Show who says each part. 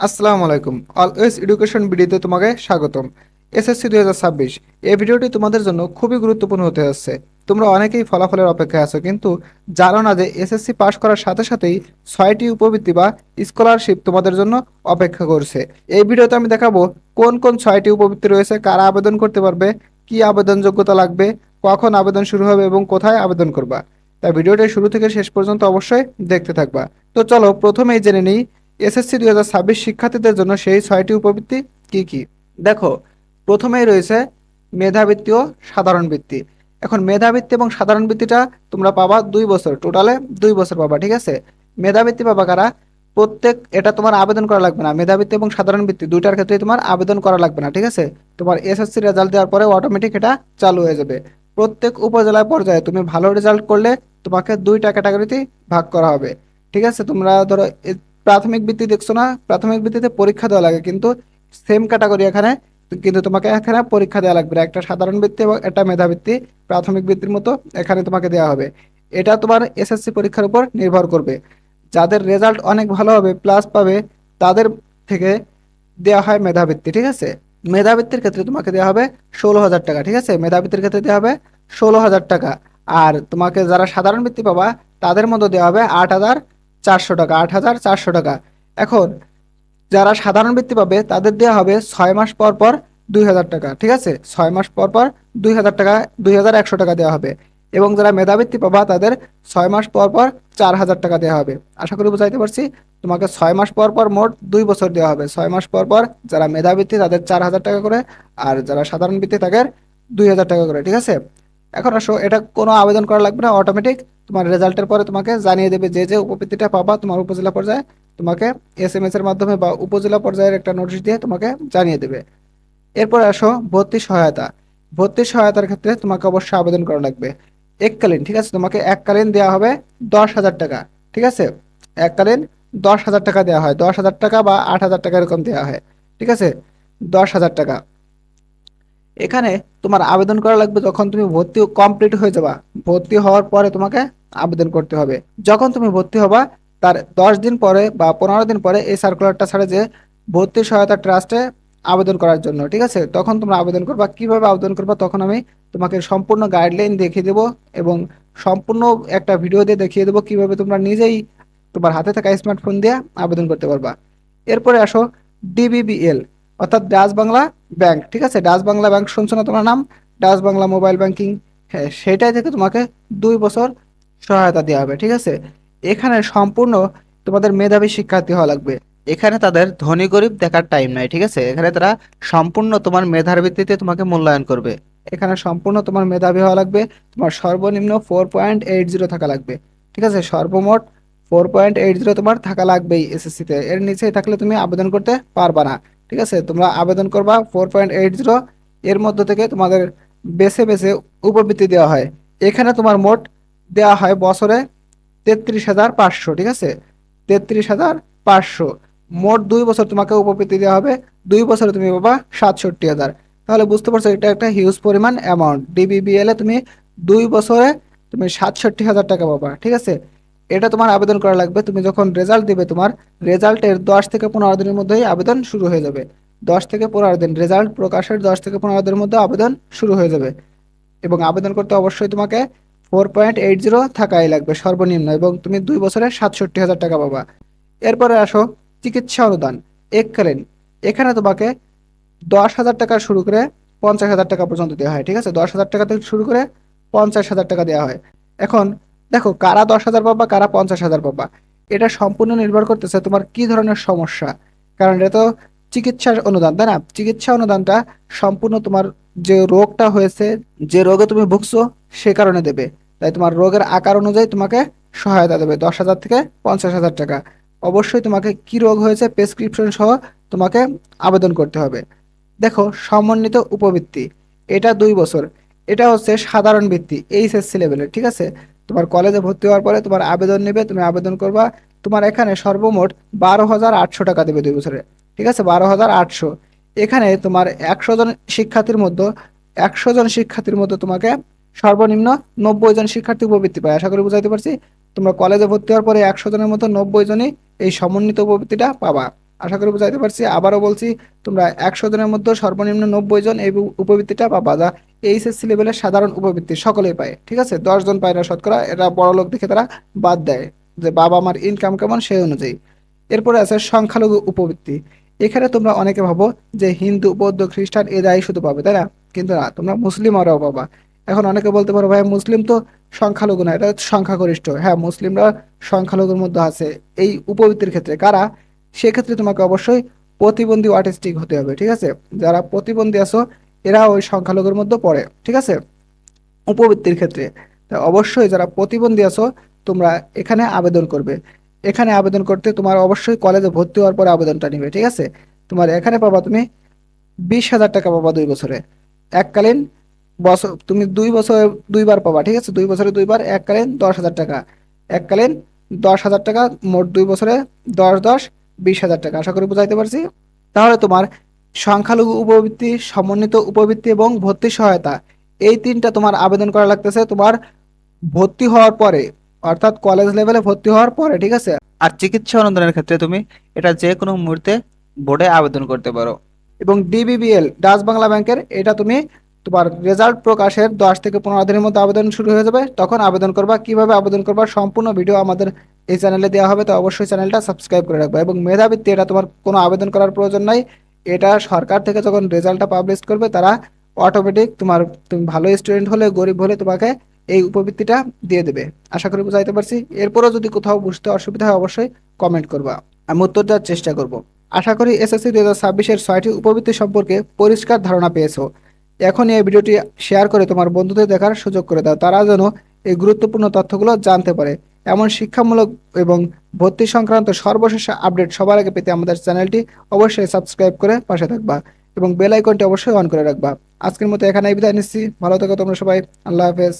Speaker 1: আসসালামু আলাইকুম। Always education ভিডিওতে তোমাকে স্বাগতম। এসএসসি 2026 এই ভিডিওটি তোমাদের জন্য খুবই গুরুত্বপূর্ণ হতে যাচ্ছে। তোমরা অনেকেই ফলাফলের অপেক্ষায় আছো, কিন্তু জানো না যে এসএসসি পাশ করার সাথে সাথেই 6টি উপবৃত্তি বা স্কলারশিপ তোমাদের জন্য অপেক্ষা করছে। এই ভিডিওতে আমি দেখাবো কোন কোন 6টি উপবৃত্তি রয়েছে, কারা আবেদন করতে পারবে, কি আবেদন যোগ্যতা লাগবে, কখন আবেদন শুরু হবে এবং কোথায় আবেদন করবা। তাই ভিডিওটা শুরু থেকে শেষ পর্যন্ত অবশ্যই দেখতে থাকবা। তো চলো প্রথমেই জেনে নিই এসএসসি 2026 শিক্ষার্থীদের জন্য সেই 6টি উপবৃত্তি কি কি। দেখো, প্রথমেই রয়েছে মেধাবৃত্তি ও সাধারণ বৃত্তি। এখন মেধাবৃত্তি এবং সাধারণ বৃত্তিটা তোমরা পাবা 2 বছর, টোটালে 2 বছর পাবা, ঠিক আছে। মেধাবৃত্তি পাবা কারা? এটা তোমার আবেদন করা লাগবে না। মেধাবৃত্তি এবং সাধারণ বৃত্তি দুইটার ক্ষেত্রে তোমার আবেদন করা লাগবে না, ঠিক আছে। তোমার এসএসসি রেজাল্ট দেওয়ার পরে অটোমেটিক এটা চালু হয়ে যাবে। প্রত্যেক উপজেলা পর্যায়ে তুমি ভালো রেজাল্ট করলে তোমাকে 2টা ক্যাটাগরিতে ভাগ করা হবে, ঠিক আছে। তোমরা ধরো প্রাথমিক বৃত্তি দেখছো না, প্রাথমিক বৃত্তিতে পরীক্ষা দেওয়া লাগে, কিন্তু সেম ক্যাটাগরি এখানে, কিন্তু তোমাকে এখানে পরীক্ষা দেওয়া লাগবে না। একটা সাধারণ বৃত্তি এবং একটা মেধাবৃত্তি প্রাথমিক বৃত্তির মতো এখানে তোমাকে দেওয়া হবে। এটা তোমার এসএসসি পরীক্ষার উপর নির্ভর করবে। যাদের রেজাল্ট অনেক ভালো হবে, প্লাস পাবে, তাদের থেকে দেওয়া হয় মেধাবৃত্তি, ঠিক আছে। মেধাবৃত্তির ক্ষেত্রে তোমাকে দেওয়া হবে 16,000 টাকা, ঠিক আছে। মেধাবৃত্তির ক্ষেত্রে দেওয়া হবে 16,000 টাকা। আর তোমাকে যারা সাধারণ বৃত্তি পাবা তাদের মধ্যে দেওয়া হবে 8,400 টাকা, 8,400 টাকা। এখন যারা সাধারণ বৃত্তি পাবে তাদের দেওয়া হবে 6 মাস পর পর 2,000 টাকা, ঠিক আছে। 6 মাস পর পর 2,000 টাকা, 2,100 টাকা দেওয়া হবে। এবং যারা মেধাবৃত্তি পাবা তাদের 6 মাস পর পর 4,000 টাকা দেওয়া হবে। আশা করি বুঝাইতে পারছি। তোমাকে 6 মাস পর পর মোট 2 বছর দেওয়া হবে। 6 মাস পর পর যারা মেধাবৃত্তি তাদের 4,000 টাকা করে, আর যারা সাধারণ বৃত্তি তাদের 2,000 টাকা করে, ঠিক আছে। এখন আসো, এটা কোনো আবেদন করা লাগবে না, অটোমেটিক তোমার রেজাল্টের পরে তোমাকে জানিয়ে দেবে। যে যে উপবৃত্তিটা পাবা তোমার উপজেলা পর্যায়ে, তোমাকে এসএমএস এর মাধ্যমে বা উপজেলা পর্যায়ের একটা নোটিশ দিয়ে তোমাকে জানিয়ে দেবে। এরপর আসো ভর্তি সহায়তা। ভর্তি সহায়তার ক্ষেত্রে তোমাকে অবশ্যই আবেদন করা লাগবে এককালীন, ঠিক আছে। তোমাকে এককালীন দেওয়া হবে 10,000 টাকা, ঠিক আছে। এককালীন 10,000 টাকা দেওয়া হয়, 10,000 টাকা বা 8,000 টাকা এরকম দেওয়া হয়, ঠিক আছে। 10,000 টাকা। এখানে তোমার আবেদন করা লাগবে যখন তুমি ভর্তি কমপ্লিট হয়ে যাবা। ভর্তি হওয়ার পরে তোমাকে আবেদন করতে হবে। যখন তুমি ভর্তি হবা তার 10 দিন পরে বা 15 দিন পরে এই সার্কুলারটা ছাড়ে যে ভর্তি সহায়তা ট্রাস্টে আবেদন করার জন্য, ঠিক আছে। তখন তোমরা আবেদন করবা। কিভাবে আবেদন করবা তখন আমি তোমাকে সম্পূর্ণ গাইডলাইন দেখিয়ে দেবো, এবং সম্পূর্ণ একটা ভিডিও দিয়ে দেখিয়ে দেবো কিভাবে তোমরা নিজেই তোমার হাতে থাকা স্মার্টফোন দিয়ে আবেদন করতে পারবা। এরপরে আসো ডিবিবিএল, অর্থাৎ ডাচ বাংলা ব্যাংক, ঠিক আছে। ডাচ বাংলা ব্যাংক শুনছো না তোমার নাম? ডাচ বাংলা মোবাইল ব্যাংকিং, হ্যাঁ, সেটাই থেকে তোমাকে 2 বছর সহায়তা দেওয়া হবে, ঠিক আছে। এখানে সম্পূর্ণ তোমাদের মেধাবী শিক্ষার্থী হওয়া লাগবে। এখানে তাদের ধনী গরিব দেখার টাইম নাই, ঠিক আছে। এখানে তারা সম্পূর্ণ তোমার মেধার ভিত্তিতে তোমাকে মূল্যায়ন করবে। এখানে সম্পূর্ণ তোমার মেধাবী হওয়া লাগবে। তোমার সর্বনিম্ন 4.80 থাকা লাগবে, ঠিক আছে। সর্বমোট 4.80 তোমার থাকা লাগবেই এসএসসিতে। এর নিচে থাকলে তুমি আবেদন করতে পারবা না, ঠিক আছে। তোমরা আবেদন করবা 4.80। এর মধ্য থেকে তোমাদের বেছে বেছে উপবৃত্তি দেওয়া হয়। এখানে তোমার মোট দেওয়া হয় বছরে 33,500, ঠিক আছে। 33,500। মোট 2 বছর তোমাকে উপবৃত্তি দেওয়া হবে। 2 বছরে তুমি পাবা 67,000। তাহলে বুঝতে পারছো এটা একটা হিউজ পরিমাণ অ্যামাউন্ট। ডিবিবিএল এ তুমি 2 বছরে তুমি 67,000 টাকা পাবা, ঠিক আছে। এটা তোমার আবেদন করা লাগবে। তুমি যখন রেজাল্ট দিবে তোমার রেজাল্টের 10 থেকে 15 দিনের মধ্যেই আবেদন শুরু হয়ে যাবে। 10 থেকে 15 দিন, রেজাল্ট প্রকাশের 10 থেকে 15 দিনের মধ্যে আবেদন শুরু হয়ে যাবে। এবং আবেদন করতে অবশ্যই তোমাকে 4.80 থাকাই লাগবে সর্বনিম্ন, এবং তুমি 2 বছরে 67,000 টাকা পাবা। এরপরে আসো চিকিৎসা অনুদান এককালীন। এখানে তোমাকে 10,000 টাকা শুরু করে 50,000 টাকা পর্যন্ত দেওয়া হয়, ঠিক আছে। 10,000 টাকা থেকে শুরু করে 50,000 টাকা দেওয়া হয়। এখন দেখো, কারা 10,000 পাবা, কারা 50,000 পাবা, এটা সম্পূর্ণ নির্ভর করতেছে তোমার কি ধরনের সমস্যা। কারণ এটা তো চিকিৎসার অনুদান, তাই না? চিকিৎসা অনুদানটা সম্পূর্ণ তোমার যে রোগটা হয়েছে, যে রোগে তুমি ভুগছো, সে কারণে দেবে। তাই তোমার রোগের আকার অনুযায়ী তোমাকে সহায়তা দেবে 10,000 থেকে 50,000 টাকা। অবশ্যই তোমাকে কি রোগ হয়েছে প্রেসক্রিপশন সহ তোমাকে আবেদন করতে হবে। দেখো, সমন্বিত উপবৃত্তি, এটা 2 বছর। এটা হচ্ছে সাধারণ বৃত্তি এইচএসসি লেভেলের, ঠিক আছে। তোমার কলেজে ভর্তি হওয়ার পরে তোমার আবেদন নেবে, তুমি আবেদন করবা। তোমার এখানে সর্বমোট 12,800 টাকা দেবে 2 বছরে, ঠিক আছে। 12,800। এখানে তোমার 100 জন শিক্ষার্থীর মধ্যে 100 জন শিক্ষার্থীর মধ্যে তোমাকে সর্বনিম্ন 90 জন শিক্ষার্থী উপবৃত্তি পায়। আশা করি বুঝাইতে পারছি। তোমরা কলেজে ভর্তি হওয়ার পরে 100 জনের মতো 90 জনই এই সমন্বিত উপবৃত্তিটা পাবা। আশা করি বুঝাইতে পারছি। আবারও বলছি, তোমরা 100 জনের মধ্যে সর্বনিম্ন 90 জন এই উপবৃত্তিটা পাবা, যা এইচএসসি লেভেলের সাধারণ উপবৃত্তি সকলেই পায়। ঠিক আছে, 10 জন পায় না শতকরা, এরা বড় লোক দেখে তারা বাদ দেয়, যে বাবা মার ইনকাম কেমন সেই অনুযায়ী। এরপরে আছে সংখ্যালঘু উপবৃত্তি। এখানে তোমরা অনেকে ভাবো যে হিন্দু, বৌদ্ধ, খ্রিস্টান এরাই শুধু পাবে, তাই না? কিন্তু না, তোমরা মুসলিম ওরাও পাবা। এখন অনেকে বলতে পারো ভাই মুসলিম তো সংখ্যালঘু না, এটা সংখ্যাগরিষ্ঠ। হ্যাঁ, মুসলিমরা সংখ্যালঘুর মধ্যে আছে এই উপবৃত্তির ক্ষেত্রে। কারা? সেক্ষেত্রে তোমাকে অবশ্যই প্রতিবন্ধী অটিস্টিক হতে হবে। ঠিক আছে, যারা প্রতিবন্ধী আছো এরা ওই সংখ্যালঘুর মধ্যে পড়ে। ঠিক আছে, উপবৃত্তির ক্ষেত্রে। তা অবশ্যই যারা প্রতিবন্ধী আছো তোমরা এখানে আবেদন করবে। এখানে আবেদন করতে তোমার অবশ্যই কলেজে ভর্তি হওয়ার পরে আবেদনটা নিবে। ঠিক আছে, তোমার এখানে পাবা তুমি 20,000 টাকা পাবা 2 বছরে এককালীন। বছর তুমি 2 বছর 2বার পাবা। ঠিক আছে, 2 বছরে 2বার, এককালীন 10,000 টাকা। এককালীন 10,000 টাকা, মোট 2 বছরে 10 10 20,000 টাকা। আশা করি বুঝাইতে পারছি। তাহলে তোমার সংখ্যালঘু উপবৃত্তি, সমন্বিত উপবৃত্তি এবং ভর্তি সহায়তা, এই তিনটা তোমার আবেদন করা লাগতেছে তোমার ভর্তি হওয়ার পরে, অর্থাৎ কলেজ লেভেলে ভর্তি হওয়ার পরে। ঠিক আছে, আর চিকিৎসা অনুদানের ক্ষেত্রে তুমি এটা যে কোনো মুহূর্তে বোর্ডে আবেদন করতে পারো। এবং ডিবিবিএল, ডাচ বাংলা ব্যাংকের, এটা তুমি তোমার রেজাল্ট প্রকাশের 10 থেকে 15 দিনের মধ্যে আবেদন শুরু হয়ে যাবে, তখন আবেদন করবা। কিভাবে আবেদন করবা সম্পূর্ণ ভিডিও আমাদের এই চ্যানেলে দেওয়া হবে, তো অবশ্যই চ্যানেলটা সাবস্ক্রাইব করে রাখবা। এবং মেধাবৃত্তি, এটা তোমার কোনো আবেদন করার প্রয়োজন নাই। এটা সরকার থেকে যখন রেজাল্টটা পাবলিশ করবে তারা অটোমেটিক তোমার, তুমি ভালো স্টুডেন্ট হলে, গরিব হলে তোমাকে এই উপবৃত্তিটা দিয়ে দেবে। আশা করি বুঝাইতে পারছি। এরপরও যদি কোথাও বুঝতে অসুবিধা হয় অবশ্যই কমেন্ট করবা, আমি উত্তর দেওয়ার চেষ্টা করব। আশা করি এসএসসি 2026-এর 6টি উপবৃত্তি সম্পর্কে পরিষ্কার ধারণা পেয়েছো। এখন এই ভিডিওটি শেয়ার করে তোমার বন্ধুদের দেখার সুযোগ করে দাও, তারা যেন এই গুরুত্বপূর্ণ তথ্যগুলো জানতে পারে। এমন শিক্ষামূলক এবং ভর্তি সংক্রান্ত সর্বশেষ আপডেট সবার আগে পেতে আমাদের চ্যানেলটি অবশ্যই সাবস্ক্রাইব করে পাশে থাকবা এবং বেল আইকনটি অবশ্যই অন করে রাখবা। আজকের মতো এখানেই বিদায় নিচ্ছি। ভালো থেকো তোমরা সবাই। আল্লাহ হাফেজ।